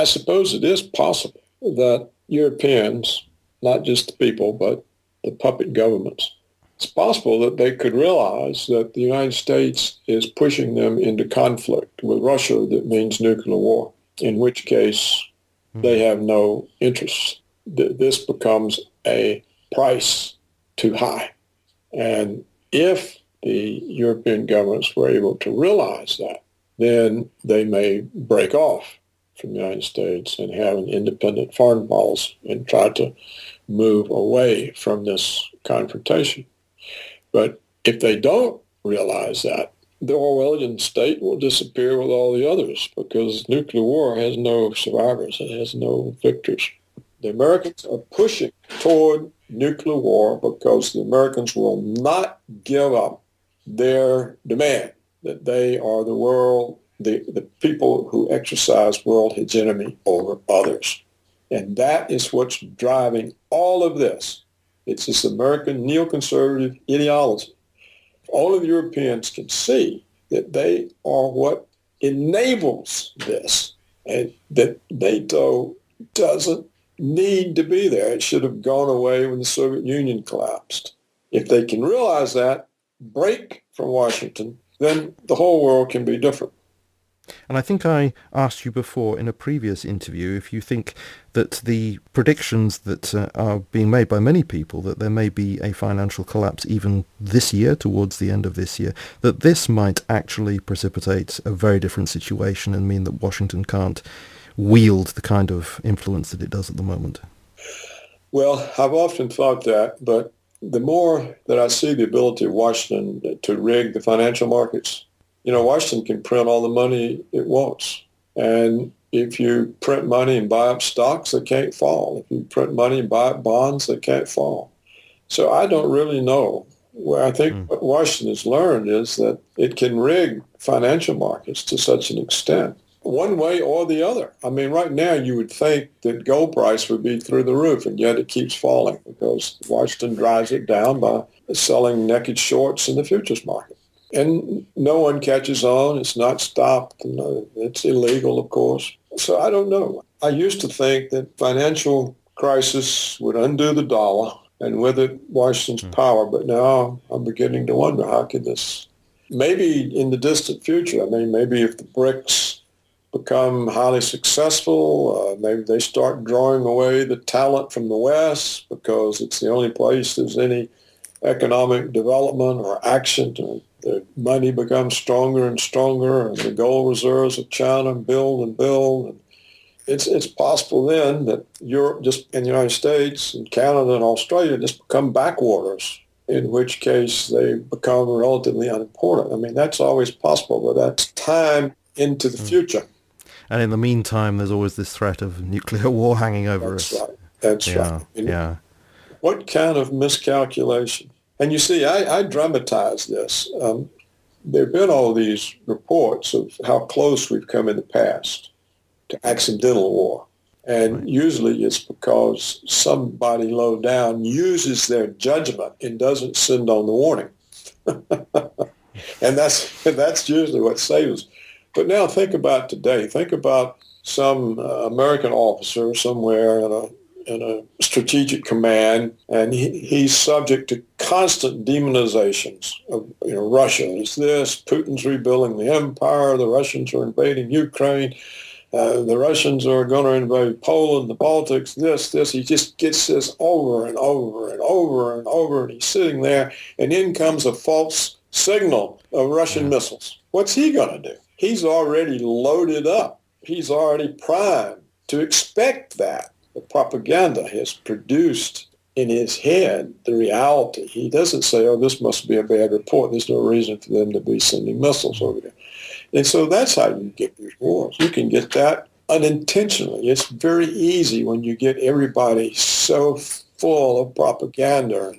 I suppose it is possible that Europeans, not just the people, but the puppet governments, it's possible that they could realize that the United States is pushing them into conflict with Russia that means nuclear war, in which case they have no interest. This becomes a price too high. And if the European governments were able to realize that, then they may break off from the United States and have an independent foreign policy and try to move away from this confrontation. But if they don't realize that, the Orwellian state will disappear with all the others because nuclear war has no survivors. It has no victors. The Americans are pushing toward nuclear war because the Americans will not give up their demand that they are the world, the people who exercise world hegemony over others. And that is what's driving all of this. It's this American neoconservative ideology. All of the Europeans can see that they are what enables this, and that NATO doesn't need to be there. It should have gone away when the Soviet Union collapsed. If they can realize that, break from Washington, then the whole world can be different. And I think I asked you before in a previous interview if you think that the predictions that are being made by many people that there may be a financial collapse even this year, towards the end of this year, that this might actually precipitate a very different situation and mean that Washington can't wield the kind of influence that it does at the moment. Well, I've often thought that, but the more that I see the ability of Washington to rig the financial markets, Washington can print all the money it wants. And if you print money and buy up stocks, they can't fall. If you print money and buy up bonds, they can't fall. So I don't really know. Where I think what Washington has learned is that it can rig financial markets to such an extent, one way or the other. I mean, right now you would think that gold price would be through the roof, and yet it keeps falling because Washington drives it down by selling naked shorts in the futures market. And no one catches on. It's not stopped. It's illegal, of course. So I don't know. I used to think that financial crisis would undo the dollar and with it Washington's power. But now I'm beginning to wonder, how could this, maybe in the distant future, maybe if the BRICS become highly successful, maybe they start drawing away the talent from the West because it's the only place there's any economic development or action to the money becomes stronger and stronger, and the gold reserves of China build and build. And it's possible then that Europe, just in the United States and Canada and Australia, just become backwaters, in which case they become relatively unimportant. That's always possible, but that's time into the future. And in the meantime, there's always this threat of nuclear war hanging over us. That's right. What kind of miscalculation? And you see, I dramatize this. There have been all these reports of how close we've come in the past to accidental war. And usually it's because somebody low down uses their judgment and doesn't send on the warning. And that's usually what saves us. But now think about today. Think about some American officer somewhere in a strategic command, and he's subject to constant demonizations of Russia. It's this, Putin's rebuilding the empire, the Russians are invading Ukraine, the Russians are going to invade Poland, the Baltics, this. He just gets this over and over and over and over, and he's sitting there, and in comes a false signal of Russian missiles. What's he going to do? He's already loaded up. He's already primed to expect that. The propaganda has produced in his head the reality. He doesn't say, this must be a bad report. There's no reason for them to be sending missiles over there. And so that's how you get these wars. You can get that unintentionally. It's very easy when you get everybody so full of propaganda